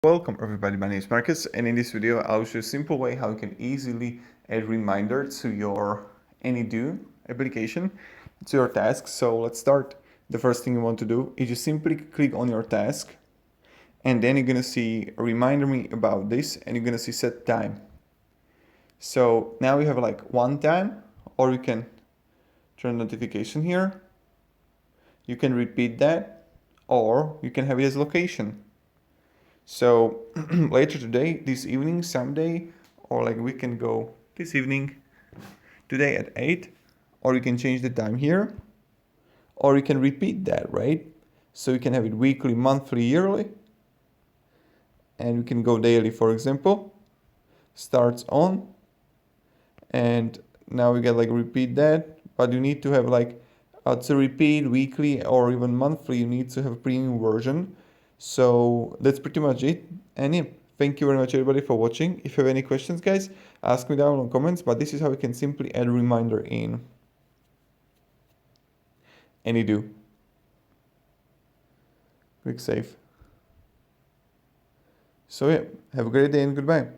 Welcome everybody, my name is Marcus, and in this video I'll show you a simple way how you can easily add reminder to your Any.do application, to your tasks. So let's start. The first thing you want to do is just simply click on your task, and then you're gonna see remind me about this, and you're gonna see set time. So now we have like one time, or you can turn notification here. You can repeat that, or you can have it as location. So later today, this evening, someday, or like we can go this evening, today at 8, or you can change the time here, or you can repeat that, right? So you can have it weekly, monthly, yearly, and we can go daily, for example. Starts on, and now we get like repeat that, but you need to have like to repeat weekly or even monthly, you need to have a premium version. So that's pretty much it. And yeah, thank you very much everybody for watching. If you have any questions, guys, ask me down in the comments, but this is how you can simply add a reminder in Any.do. Click save. So yeah, have a great day and goodbye.